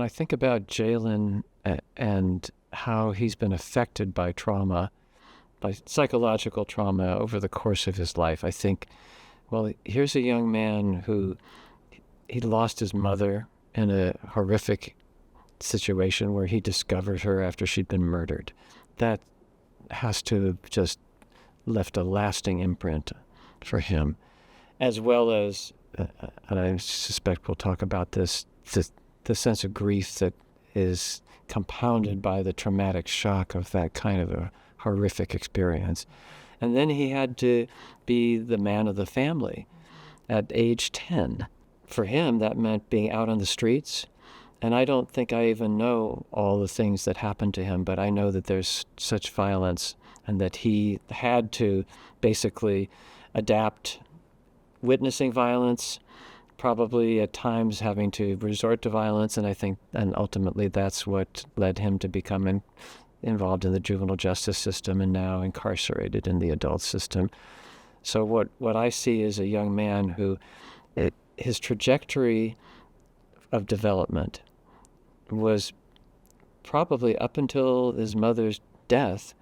when I think about Jaylen and how he's been affected by trauma, by psychological trauma over the course of his life, I think, well, here's a young man who he lost his mother in a horrific situation where he discovered her after she'd been murdered. That has to have just left a lasting imprint for him, as well as, and I suspect we'll talk about this, the sense of grief that is compounded by the traumatic shock of that kind of a horrific experience. And then he had to be the man of the family at age 10. For him, that meant being out on the streets. And I don't think I even know all the things that happened to him, but I know that there's such violence and that he had to basically adapt, witnessing violence, probably at times having to resort to violence. And I think, and ultimately that's what led him to become involved in the juvenile justice system and now incarcerated in the adult system. So what I see is a young man who, his trajectory of development was probably up until his mother's death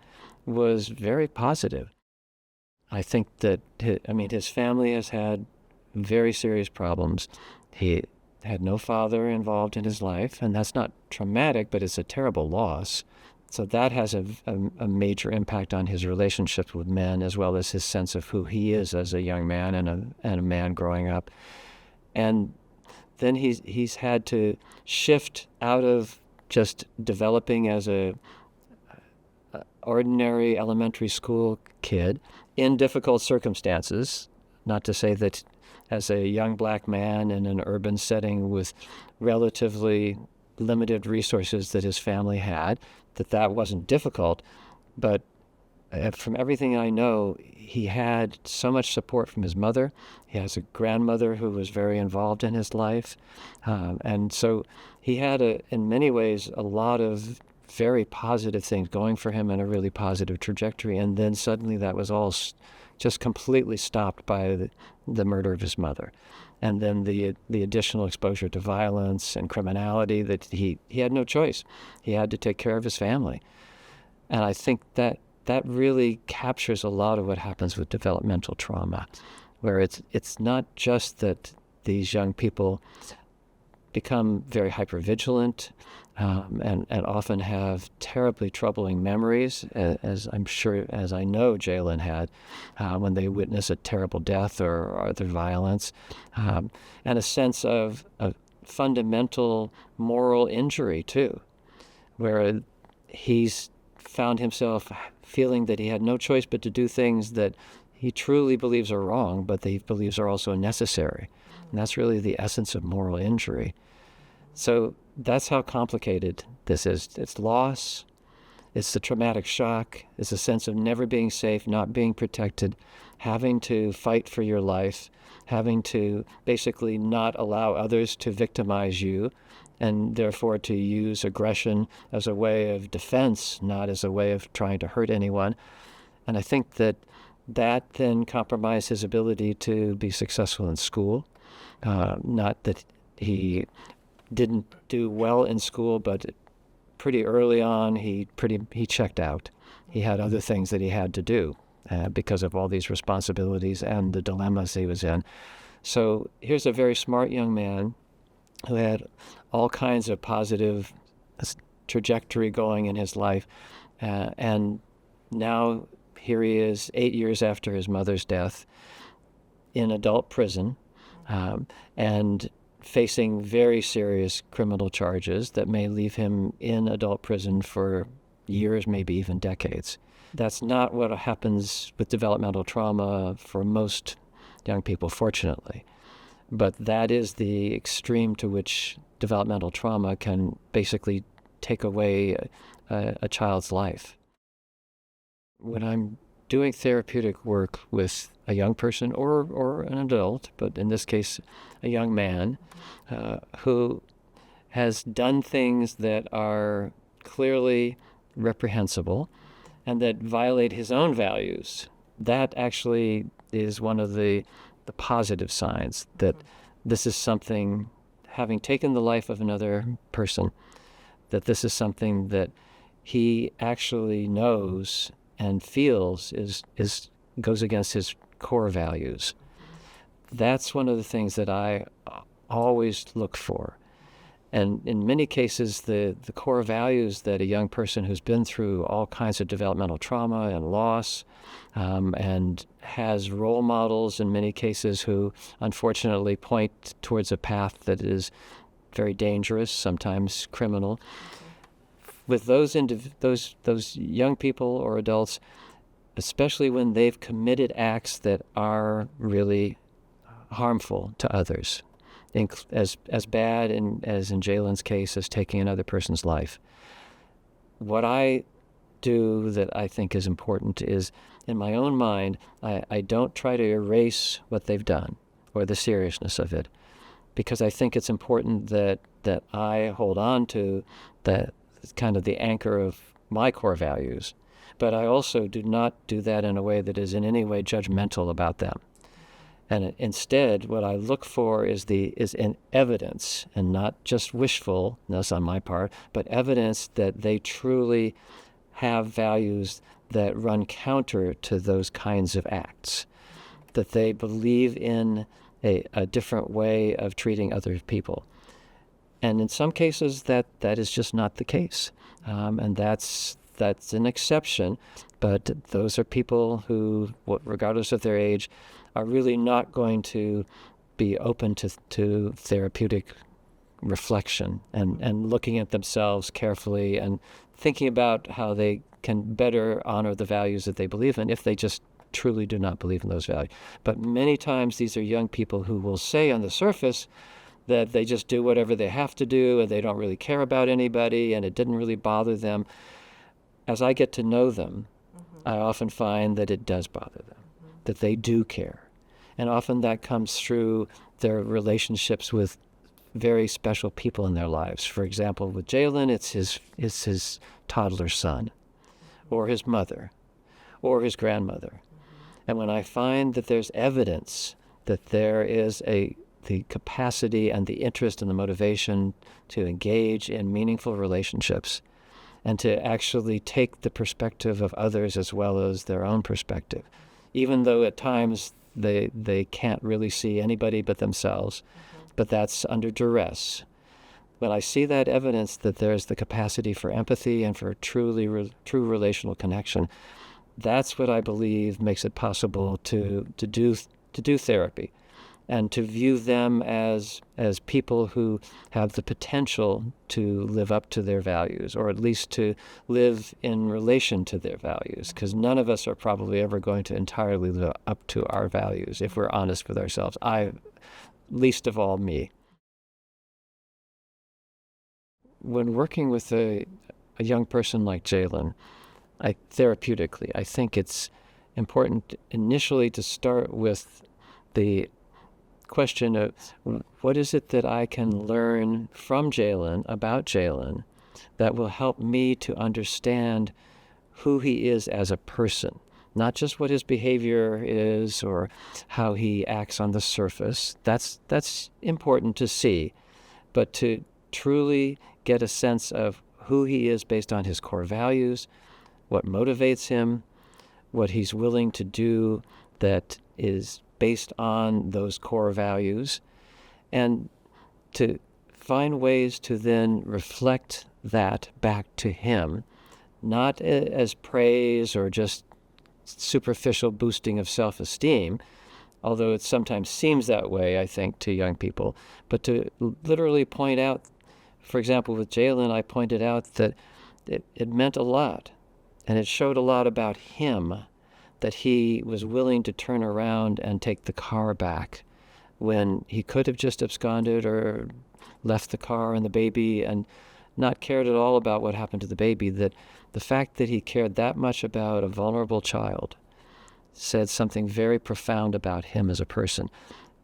was very positive. I think that, his family has had very serious problems. He had no father involved in his life, and that's not traumatic, but it's a terrible loss. So that has a major impact on his relationships with men, as well as his sense of who he is as a young man and a man growing up. And then he's had to shift out of just developing as a ordinary elementary school kid in difficult circumstances. Not to say that as a young black man in an urban setting with relatively limited resources that his family had, that wasn't difficult, but from everything I know, he had so much support from his mother. He has a grandmother who was very involved in his life. And so he had, in many ways, a lot of very positive things going for him and a really positive trajectory. And then suddenly that was all just completely stopped by the murder of his mother. And then the additional exposure to violence and criminality that he had no choice. He had to take care of his family. And I think that really captures a lot of what happens with developmental trauma, where it's not just that these young people become very hypervigilant and often have terribly troubling memories, as I know Jaylen had, when they witness a terrible death or other violence, and a sense of fundamental moral injury too, where he's found himself feeling that he had no choice but to do things that he truly believes are wrong, but that he believes are also necessary. And that's really the essence of moral injury. So that's how complicated this is. It's loss, it's the traumatic shock, it's a sense of never being safe, not being protected, having to fight for your life, having to basically not allow others to victimize you, and therefore to use aggression as a way of defense, not as a way of trying to hurt anyone. And I think that then compromised his ability to be successful in school. Not that he didn't do well in school, but pretty early on he checked out. He had other things that he had to do because of all these responsibilities and the dilemmas he was in. So here's a very smart young man who had all kinds of positive trajectory going in his life. And now here he is 8 years after his mother's death in adult prison and facing very serious criminal charges that may leave him in adult prison for years, maybe even decades. That's not what happens with developmental trauma for most young people, fortunately. But that is the extreme to which developmental trauma can basically take away a child's life. When I'm doing therapeutic work with a young person or an adult, but in this case, a young man who has done things that are clearly reprehensible and that violate his own values, that actually is one of the positive signs that this is something having taken the life of another person, that this is something that he actually knows and feels is goes against his core values. That's one of the things that I always look for. And in many cases, the core values that a young person who's been through all kinds of developmental trauma and loss, and has role models in many cases who unfortunately point towards a path that is very dangerous, sometimes criminal. With those young people or adults, especially when they've committed acts that are really harmful to others, as bad as in Jaylen's case as taking another person's life. What I do that I think is important is, in my own mind, I don't try to erase what they've done or the seriousness of it, because I think it's important that I hold on to that kind of the anchor of my core values. But I also do not do that in a way that is in any way judgmental about them. And instead, what I look for is an evidence, and not just wishfulness on my part, but evidence that they truly have values that run counter to those kinds of acts, that they believe in a different way of treating other people. And in some cases, that is just not the case, and that's an exception. But those are people who, regardless of their age, are really not going to be open to therapeutic reflection and looking at themselves carefully and thinking about how they can better honor the values that they believe in if they just truly do not believe in those values. But many times these are young people who will say on the surface that they just do whatever they have to do and they don't really care about anybody and it didn't really bother them. As I get to know them, I often find that it does bother them, that they do care. And often that comes through their relationships with very special people in their lives. For example, with Jaylen, it's his toddler son, or his mother, or his grandmother. And when I find that there's evidence that there is the capacity and the interest and the motivation to engage in meaningful relationships and to actually take the perspective of others as well as their own perspective, even though at times they can't really see anybody but themselves, but that's under duress. When I see that evidence that there's the capacity for empathy and for true relational connection, that's what I believe makes it possible to do therapy, and to view them as people who have the potential to live up to their values, or at least to live in relation to their values, because none of us are probably ever going to entirely live up to our values if we're honest with ourselves. Least of all me. When working with a young person like Jaylen, therapeutically, I think it's important initially to start with the question of what is it that I can learn from Jaylen, about Jaylen, that will help me to understand who he is as a person, not just what his behavior is or how he acts on the surface. That's important to see, but to truly get a sense of who he is based on his core values, what motivates him, what he's willing to do that is based on those core values, and to find ways to then reflect that back to him, not as praise or just superficial boosting of self-esteem, although it sometimes seems that way, I think, to young people, but to literally point out, for example, with Jaylen, I pointed out that it meant a lot, and it showed a lot about him, that he was willing to turn around and take the car back when he could have just absconded or left the car and the baby and not cared at all about what happened to the baby. That the fact that he cared that much about a vulnerable child said something very profound about him as a person.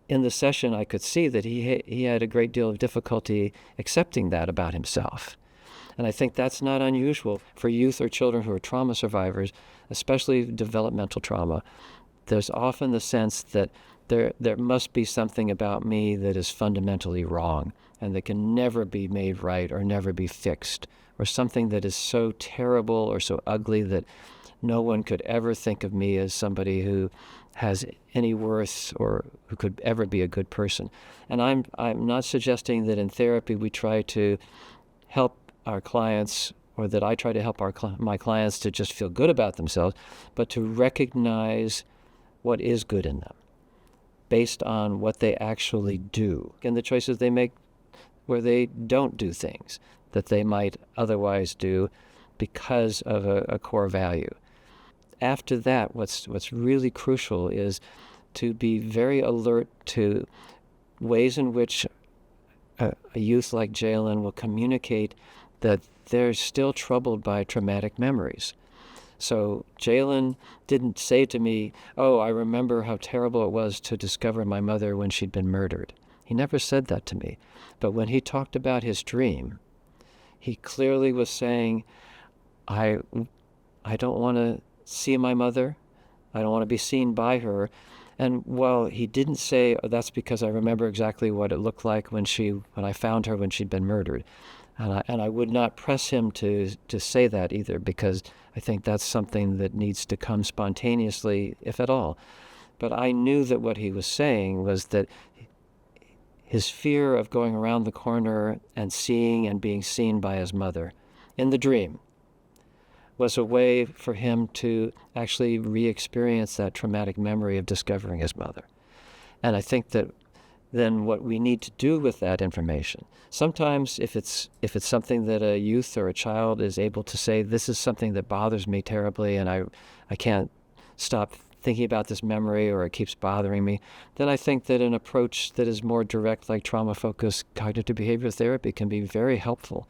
In the session, I could see that he had a great deal of difficulty accepting that about himself. And I think that's not unusual for youth or children who are trauma survivors, especially developmental trauma. There's often the sense that there must be something about me that is fundamentally wrong, and that can never be made right or never be fixed, or something that is so terrible or so ugly that no one could ever think of me as somebody who has any worth or who could ever be a good person. And I'm not suggesting that in therapy we try to help our clients, or that I try to help my clients to just feel good about themselves, but to recognize what is good in them based on what they actually do and the choices they make where they don't do things that they might otherwise do because of a core value. After that, what's really crucial is to be very alert to ways in which a youth like Jaylen will communicate that they're still troubled by traumatic memories. So Jaylen didn't say to me, "Oh, I remember how terrible it was to discover my mother when she'd been murdered." He never said that to me. But when he talked about his dream, he clearly was saying, I don't want to see my mother. I don't want to be seen by her. And while he didn't say, "Oh, that's because I remember exactly what it looked like when I found her when she'd been murdered," and I would not press him to say that either, because I think that's something that needs to come spontaneously, if at all. But I knew that what he was saying was that his fear of going around the corner and seeing and being seen by his mother in the dream was a way for him to actually re-experience that traumatic memory of discovering his mother. And I think that then what we need to do with that information, sometimes if it's something that a youth or a child is able to say, "This is something that bothers me terribly and I can't stop thinking about this memory, or it keeps bothering me," then I think that an approach that is more direct, like trauma-focused cognitive behavioral therapy, can be very helpful.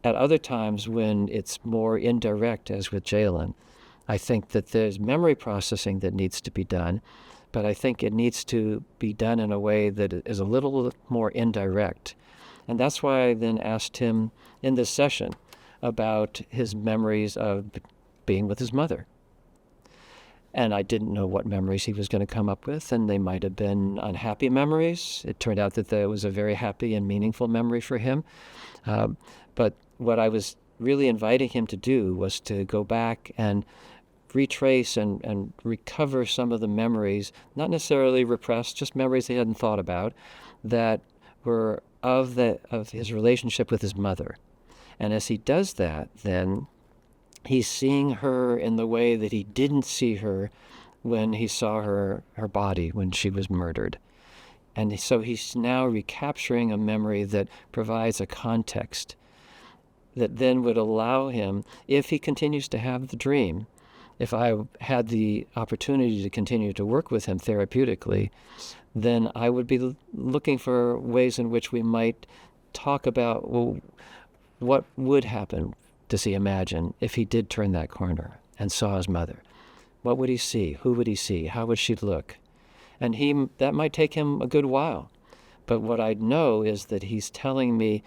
At other times, when it's more indirect, as with Jaylen, I think that there's memory processing that needs to be done, but I think it needs to be done in a way that is a little more indirect. And that's why I then asked him in this session about his memories of being with his mother. And I didn't know what memories he was going to come up with, and they might have been unhappy memories. It turned out that there was a very happy and meaningful memory for him. But what I was really inviting him to do was to go back and retrace and recover some of the memories, not necessarily repressed, just memories he hadn't thought about, that were of his relationship with his mother. And as he does that, then he's seeing her in the way that he didn't see her when he saw her body when she was murdered. And so he's now recapturing a memory that provides a context that then would allow him, if he continues to have the dream, if I had the opportunity to continue to work with him therapeutically, then I would be looking for ways in which we might talk about, well, what would happen, does he imagine, if he did turn that corner and saw his mother? What would he see? Who would he see? How would she look? And that might take him a good while. But what I know is that he's telling me,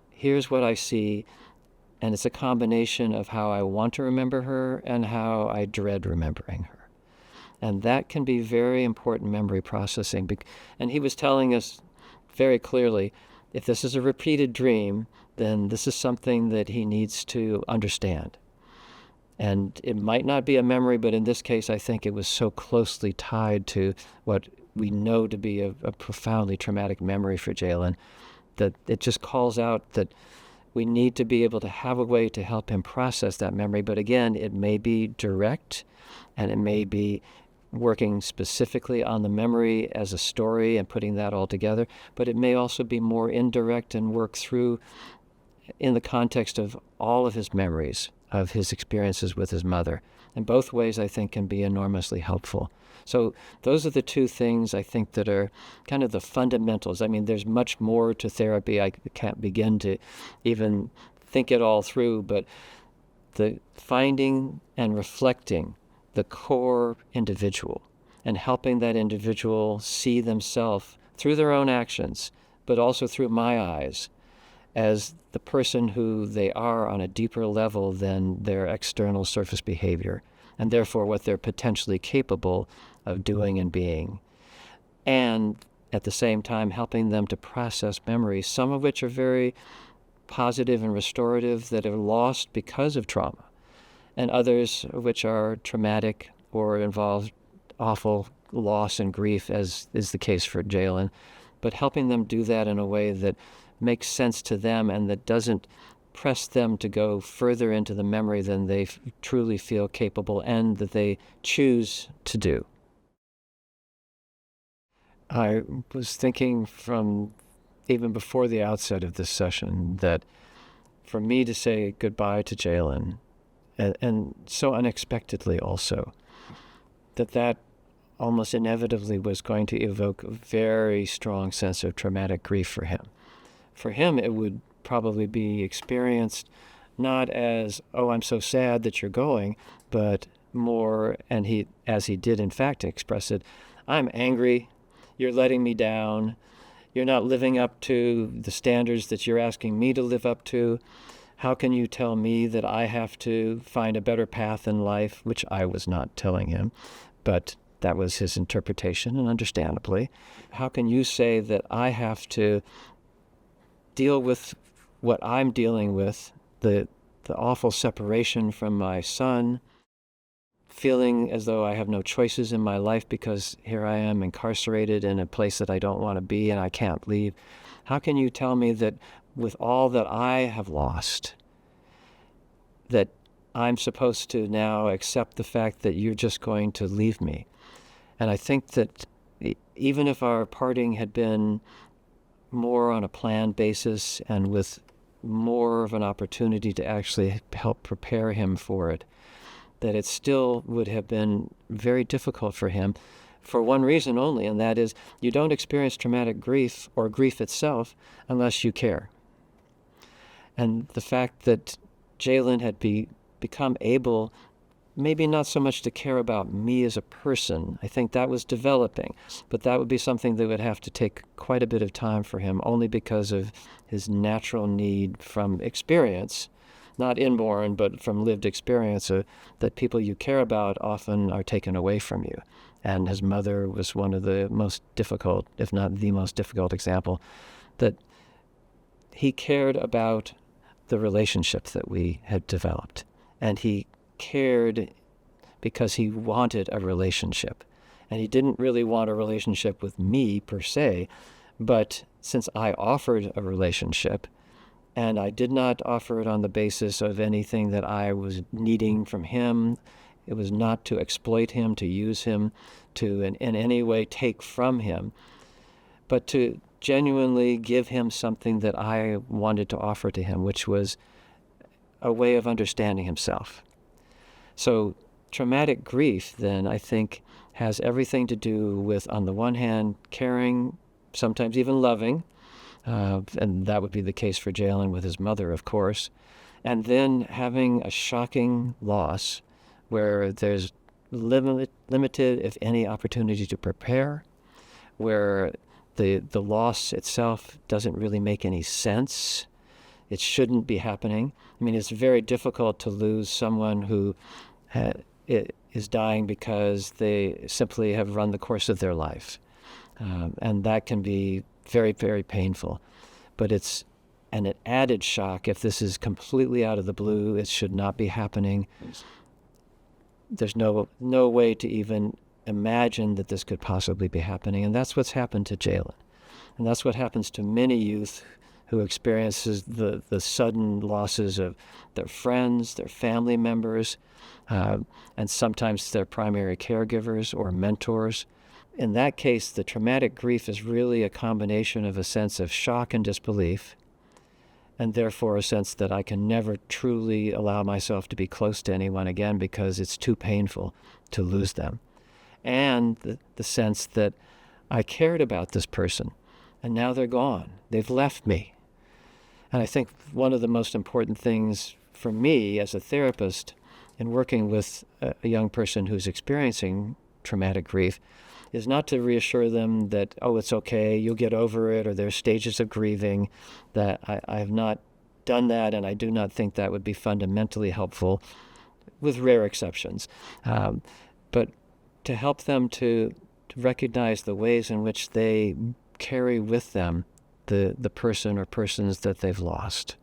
here's what I see, and it's a combination of how I want to remember her and how I dread remembering her. And that can be very important memory processing. And he was telling us very clearly, if this is a repeated dream, then this is something that he needs to understand. And it might not be a memory, but in this case, I think it was so closely tied to what we know to be a profoundly traumatic memory for Jaylen, that it just calls out that we need to be able to have a way to help him process that memory. But again, it may be direct, and it may be working specifically on the memory as a story and putting that all together, but it may also be more indirect and work through in the context of all of his memories of his experiences with his mother. And both ways, I think, can be enormously helpful. So those are the two things I think that are kind of the fundamentals. I mean, there's much more to therapy. I can't begin to even think it all through, but the finding and reflecting the core individual and helping that individual see themselves through their own actions, but also through my eyes, as the person who they are on a deeper level than their external surface behavior, and therefore what they're potentially capable of doing and being. And at the same time helping them to process memories, some of which are very positive and restorative that are lost because of trauma, and others which are traumatic or involve awful loss and grief, as is the case for Jaylen, but helping them do that in a way that makes sense to them and that doesn't press them to go further into the memory than they truly feel capable and that they choose to do. I was thinking from even before the outset of this session that for me to say goodbye to Jaylen, and so unexpectedly also, that almost inevitably was going to evoke a very strong sense of traumatic grief for him. For him, it would probably be experienced not as, oh, I'm so sad that you're going, but more, and he, as he did in fact express it, I'm angry, you're letting me down, you're not living up to the standards that you're asking me to live up to. How can you tell me that I have to find a better path in life, which I was not telling him, but that was his interpretation, and understandably. How can you say that I have to deal with what I'm dealing with, the awful separation from my son, feeling as though I have no choices in my life because here I am incarcerated in a place that I don't want to be and I can't leave. How can you tell me that with all that I have lost, that I'm supposed to now accept the fact that you're just going to leave me? And I think that even if our parting had been more on a planned basis and with more of an opportunity to actually help prepare him for it, that it still would have been very difficult for him for one reason only, and that is you don't experience traumatic grief or grief itself unless you care. And the fact that Jaylen had become able, maybe not so much to care about me as a person, I think that was developing, but that would be something that would have to take quite a bit of time for him, only because of his natural need from experience, not inborn, but from lived experience, that people you care about often are taken away from you. And his mother was one of the most difficult, if not the most difficult example, that he cared about the relationship that we had developed. And he cared because he wanted a relationship. And he didn't really want a relationship with me per se, but since I offered a relationship, and I did not offer it on the basis of anything that I was needing from him. It was not to exploit him, to use him, to in any way take from him, but to genuinely give him something that I wanted to offer to him, which was a way of understanding himself. So traumatic grief, then, I think, has everything to do with, on the one hand, caring, sometimes even loving, and that would be the case for Jaylen with his mother, of course, and then having a shocking loss where there's limited, if any, opportunity to prepare, where the loss itself doesn't really make any sense. It shouldn't be happening. I mean, it's very difficult to lose someone who is dying because they simply have run the course of their life. And that can be very, very painful. But it's an added shock if this is completely out of the blue. It should not be happening. There's no way to even imagine that this could possibly be happening. And that's what's happened to Jaylen. And that's what happens to many youth who experiences the sudden losses of their friends, their family members, and sometimes their primary caregivers or mentors. In that case, the traumatic grief is really a combination of a sense of shock and disbelief, and therefore a sense that I can never truly allow myself to be close to anyone again because it's too painful to lose them. And the sense that I cared about this person, and now they're gone. They've left me. And I think one of the most important things for me as a therapist in working with a young person who's experiencing traumatic grief is not to reassure them that, oh, it's okay, you'll get over it, or there's stages of grieving, that I have not done that, and I do not think that would be fundamentally helpful, with rare exceptions. But to help them to recognize the ways in which they carry with them the person or persons that they've lost,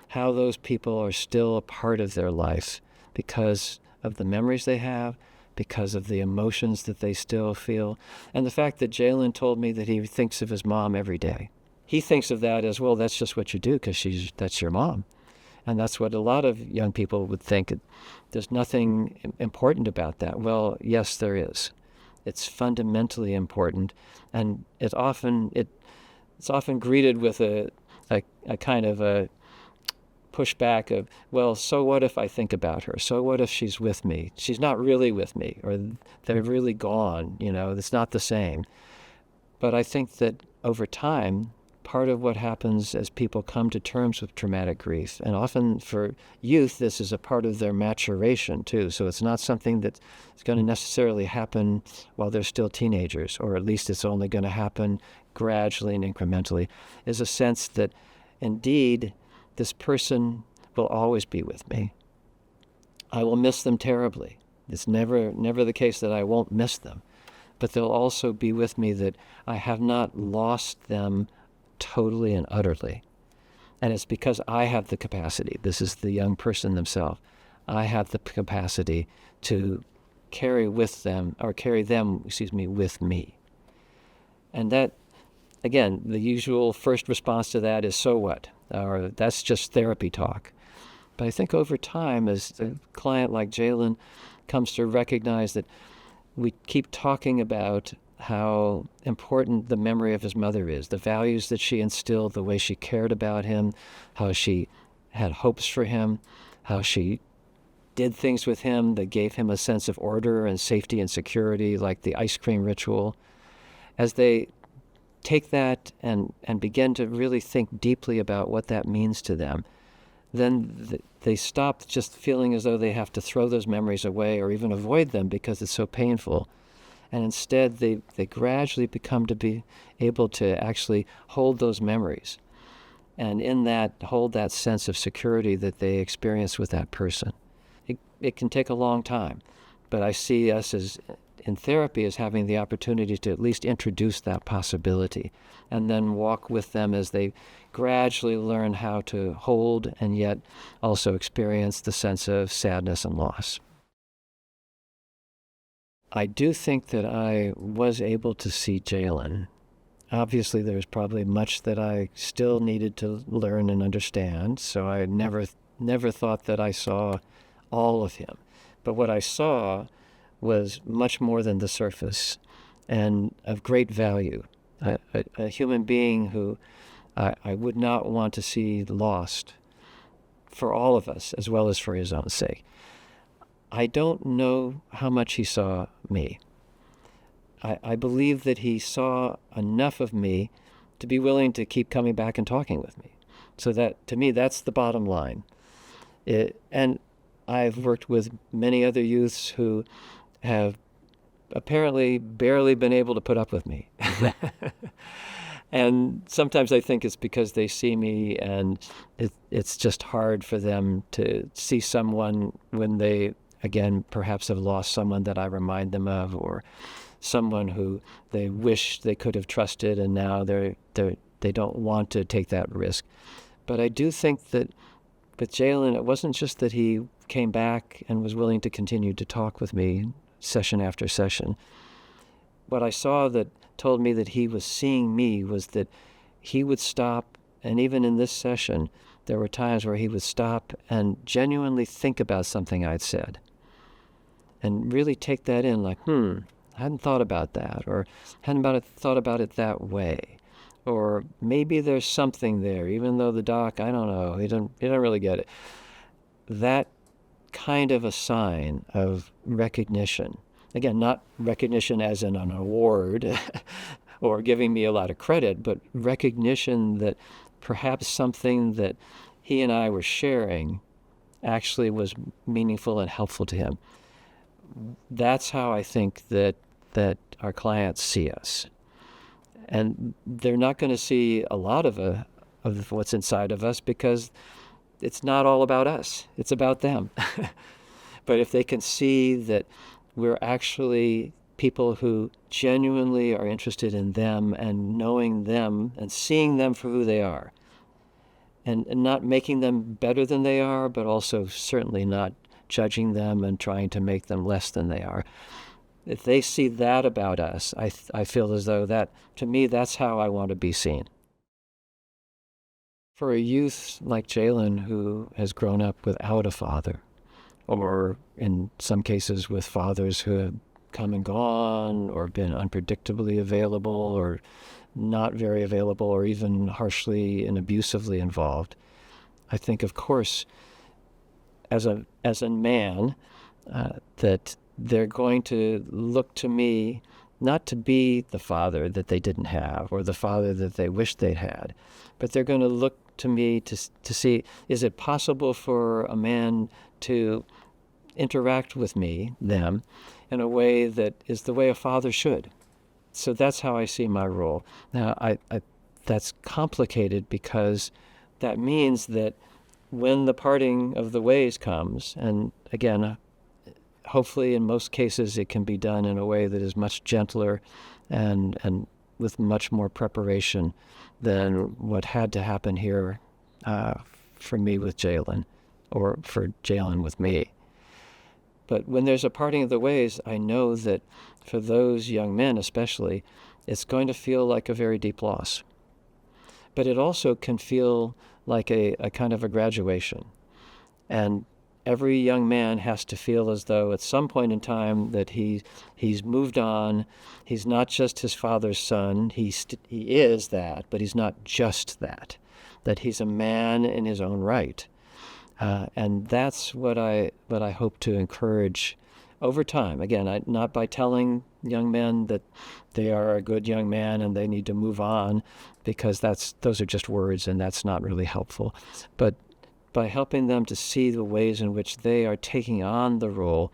how those people are still a part of their life because of the memories they have, because of the emotions that they still feel, and the fact that Jaylen told me that he thinks of his mom every day. He thinks of that as, well, that's just what you do because that's your mom. And that's what a lot of young people would think. There's nothing important about that. Well, yes, there is. It's fundamentally important, and it's often greeted with a kind of a pushback of, well, so what if I think about her? So what if she's with me? She's not really with me, or they're really gone. It's not the same. But I think that over time, part of what happens as people come to terms with traumatic grief, and often for youth, this is a part of their maturation too. So it's not something that's going to necessarily happen while they're still teenagers, or at least it's only going to happen gradually and incrementally, is a sense that indeed this person will always be with me. I will miss them terribly. It's never the case that I won't miss them, but they'll also be with me, that I have not lost them totally and utterly. And it's because I have the capacity. This is the young person themselves. I have the capacity to carry them with me. And that, again, the usual first response to that is, so what? Or that's just therapy talk. But I think over time, as a client like Jaylen comes to recognize that we keep talking about how important the memory of his mother is, the values that she instilled, the way she cared about him, how she had hopes for him, how she did things with him that gave him a sense of order and safety and security, like the ice cream ritual. As they take that and begin to really think deeply about what that means to them, then they stop just feeling as though they have to throw those memories away or even avoid them because it's so painful. And instead, they gradually become to be able to actually hold those memories. And in that, hold that sense of security that they experience with that person. It can take a long time, but I see us in therapy as having the opportunity to at least introduce that possibility and then walk with them as they gradually learn how to hold and yet also experience the sense of sadness and loss. I do think that I was able to see Jaylen. Obviously, there's probably much that I still needed to learn and understand, so I never thought that I saw all of him. But what I saw was much more than the surface and of great value. A human being who I would not want to see lost for all of us, as well as for his own sake. I don't know how much he saw me. I believe that he saw enough of me to be willing to keep coming back and talking with me. So that, to me, that's the bottom line. And I've worked with many other youths who have apparently barely been able to put up with me. And sometimes I think it's because they see me and it's just hard for them to see someone when they, again, perhaps have lost someone that I remind them of, or someone who they wish they could have trusted and now they don't want to take that risk. But I do think that with Jaylen, it wasn't just that he came back and was willing to continue to talk with me session after session. What I saw that told me that he was seeing me was that he would stop, and even in this session, there were times where he would stop and genuinely think about something I'd said and really take that in, like, I hadn't thought about that, or hadn't thought about it that way. Or maybe there's something there, even though the doc, I don't know, he don't really get it. That kind of a sign of recognition. Again, not recognition as in an award or giving me a lot of credit, but recognition that perhaps something that he and I were sharing actually was meaningful and helpful to him. That's how I think that our clients see us. And they're not going to see a lot of what's inside of us because it's not all about us. It's about them. But if they can see that we're actually people who genuinely are interested in them and knowing them and seeing them for who they are. And not making them better than they are, but also certainly not judging them and trying to make them less than they are. If they see that about us, I feel as though that, to me, that's how I want to be seen. For a youth like Jaylen, who has grown up without a father, or in some cases with fathers who have come and gone, or been unpredictably available, or not very available, or even harshly and abusively involved, I think, of course, as a man, that they're going to look to me not to be the father that they didn't have or the father that they wished they'd had, but they're going to look to me to see, is it possible for a man to interact with me, them, in a way that is the way a father should? So that's how I see my role. Now, that's complicated because that means that when the parting of the ways comes, and again, hopefully in most cases it can be done in a way that is much gentler and with much more preparation than what had to happen here for me with Jaylen, or for Jaylen with me. But when there's a parting of the ways, I know that for those young men especially, it's going to feel like a very deep loss. But it also can feel like a kind of a graduation. And every young man has to feel as though at some point in time that he's moved on. He's not just his father's son. He is that, but he's not just that. That he's a man in his own right. And that's what I hope to encourage over time. Again, not by telling young men that they are a good young man and they need to move on, because those are just words and that's not really helpful. But by helping them to see the ways in which they are taking on the role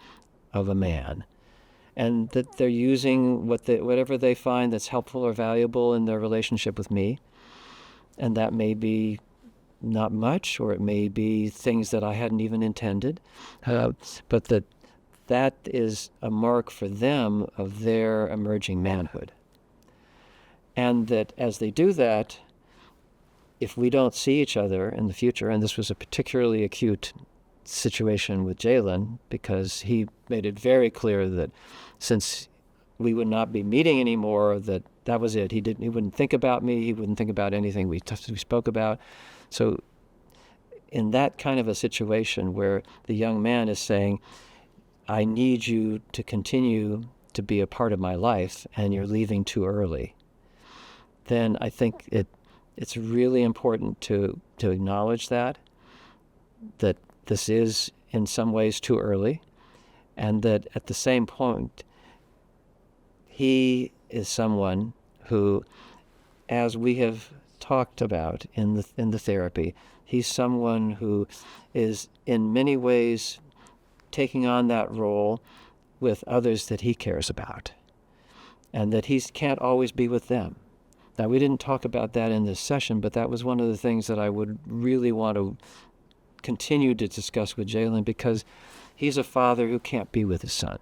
of a man, and that they're using whatever they find that's helpful or valuable in their relationship with me. And that may be not much, or it may be things that I hadn't even intended, but that is a mark for them of their emerging manhood. And that as they do that, if we don't see each other in the future, and this was a particularly acute situation with Jaylen, because he made it very clear that since we would not be meeting anymore, that was it. He wouldn't think about me. He wouldn't think about anything we spoke about. So in that kind of a situation where the young man is saying, I need you to continue to be a part of my life, and you're leaving too early, then I think it's really important to acknowledge that this is in some ways too early, and that at the same point, he is someone who, as we have talked about in the therapy, he's someone who is in many ways taking on that role with others that he cares about, and that he can't always be with them. Now, we didn't talk about that in this session, but that was one of the things that I would really want to continue to discuss with Jaylen, because he's a father who can't be with his son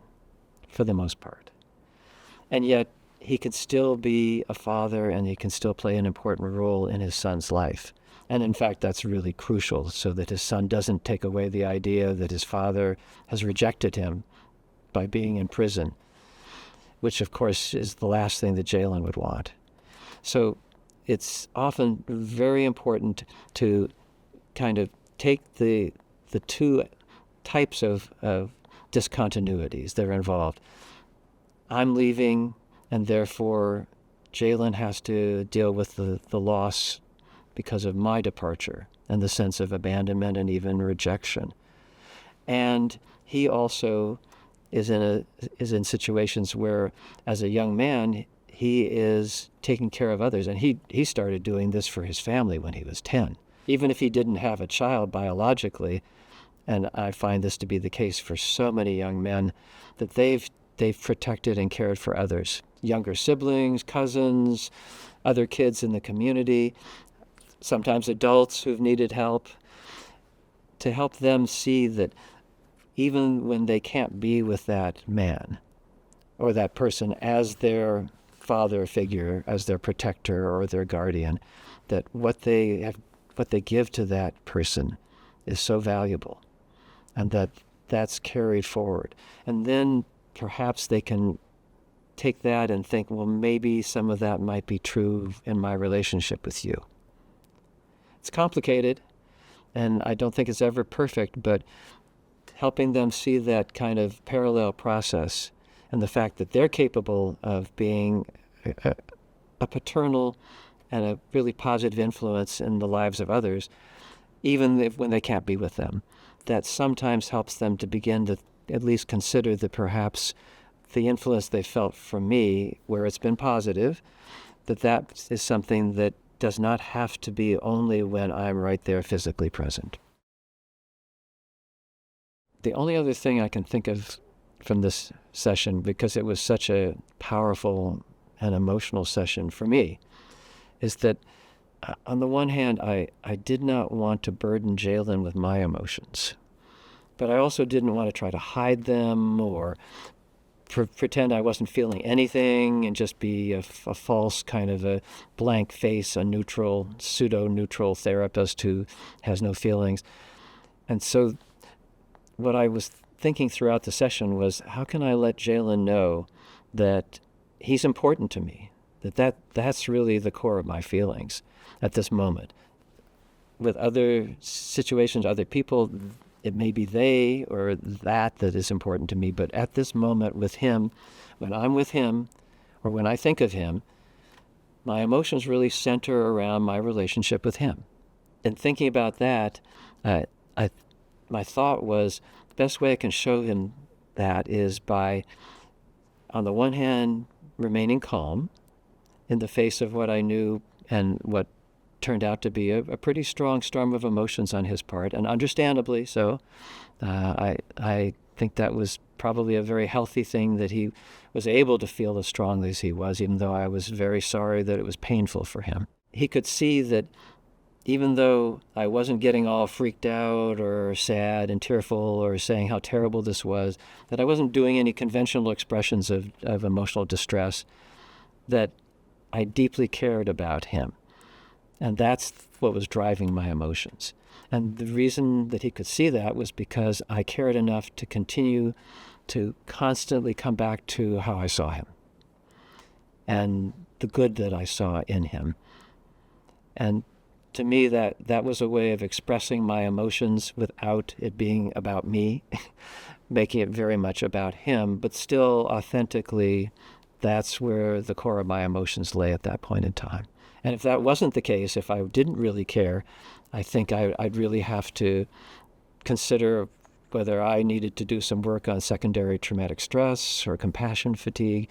for the most part. And yet he can still be a father, and he can still play an important role in his son's life. And in fact, that's really crucial, so that his son doesn't take away the idea that his father has rejected him by being in prison, which of course is the last thing that Jaylen would want. So it's often very important to kind of take the two types of discontinuities that are involved. I'm leaving, and therefore Jaylen has to deal with the loss because of my departure and the sense of abandonment and even rejection. And he also is in situations where, as a young man, he is taking care of others. And he started doing this for his family when he was 10. Even if he didn't have a child biologically, and I find this to be the case for so many young men, that they've protected and cared for others, younger siblings, cousins, other kids in the community, sometimes adults who've needed help, to help them see that even when they can't be with that man, or that person as their father figure, as their protector or their guardian, that what they give to that person is so valuable, and that's carried forward. And then perhaps they can take that and think, well, maybe some of that might be true in my relationship with you. It's complicated, and I don't think it's ever perfect, but helping them see that kind of parallel process and the fact that they're capable of being a paternal and a really positive influence in the lives of others, even when they can't be with them, that sometimes helps them to begin to at least consider that perhaps the influence they felt from me, where it's been positive, that is something that does not have to be only when I'm right there physically present. The only other thing I can think of from this session, because it was such a powerful and emotional session for me, is that on the one hand, I did not want to burden Jaylen with my emotions, but I also didn't want to try to hide them or pretend I wasn't feeling anything and just be a false kind of a blank face, a neutral, pseudo-neutral therapist who has no feelings. And so what I was thinking throughout the session was, how can I let Jaylen know that he's important to me, that's really the core of my feelings at this moment. With other situations, other people, it may be they or that is important to me, but at this moment with him, when I'm with him or when I think of him, my emotions really center around my relationship with him. And thinking about that, my thought was, the best way I can show him that is by, on the one hand, remaining calm in the face of what I knew and what turned out to be a pretty strong storm of emotions on his part, and understandably so. I think that was probably a very healthy thing, that he was able to feel as strongly as he was, even though I was very sorry that it was painful for him. He could see that even though I wasn't getting all freaked out or sad and tearful or saying how terrible this was, that I wasn't doing any conventional expressions of emotional distress, that I deeply cared about him. And that's what was driving my emotions. And the reason that he could see that was because I cared enough to continue to constantly come back to how I saw him and the good that I saw in him. And to me, that was a way of expressing my emotions without it being about me, making it very much about him, but still authentically, that's where the core of my emotions lay at that point in time. And if that wasn't the case, if I didn't really care, I think I'd really have to consider whether I needed to do some work on secondary traumatic stress or compassion fatigue.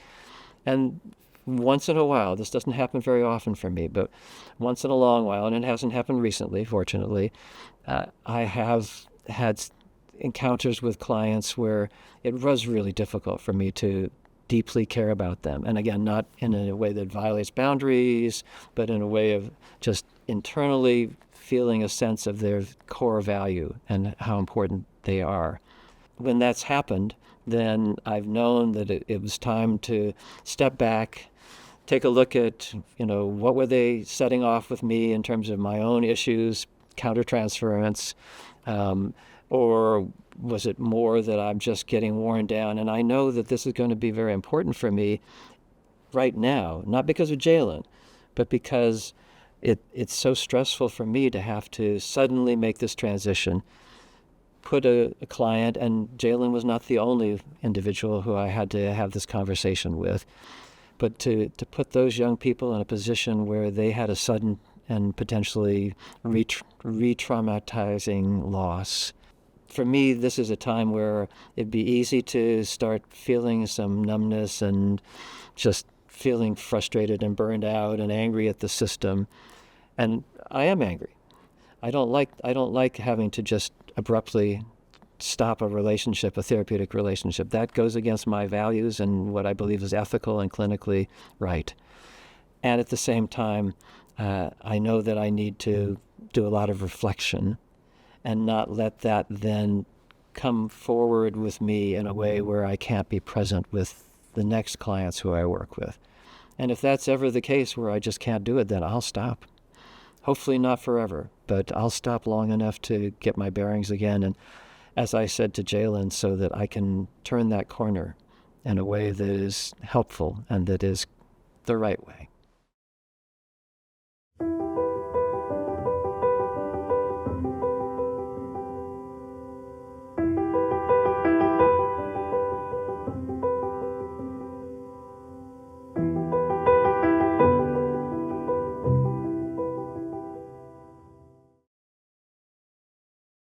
And once in a while, this doesn't happen very often for me, but once in a long while, and it hasn't happened recently, fortunately, I have had encounters with clients where it was really difficult for me to deeply care about them. And again, not in a way that violates boundaries, but in a way of just internally feeling a sense of their core value and how important they are. When that's happened, then I've known that it was time to step back, take a look at, what were they setting off with me in terms of my own issues, countertransference, or was it more that I'm just getting worn down? And I know that this is going to be very important for me right now, not because of Jaylen, but because it's so stressful for me to have to suddenly make this transition, put a client, and Jaylen was not the only individual who I had to have this conversation with, but to put those young people in a position where they had a sudden and potentially re-traumatizing loss. For me, this is a time where it'd be easy to start feeling some numbness and just feeling frustrated and burned out and angry at the system. And I am angry. I don't like having to just abruptly stop a relationship, a therapeutic relationship. That goes against my values and what I believe is ethical and clinically right. And at the same time, I know that I need to do a lot of reflection and not let that then come forward with me in a way where I can't be present with the next clients who I work with. And if that's ever the case where I just can't do it, then I'll stop. Hopefully not forever, but I'll stop long enough to get my bearings again. And as I said to Jaylen, so that I can turn that corner in a way that is helpful and that is the right way.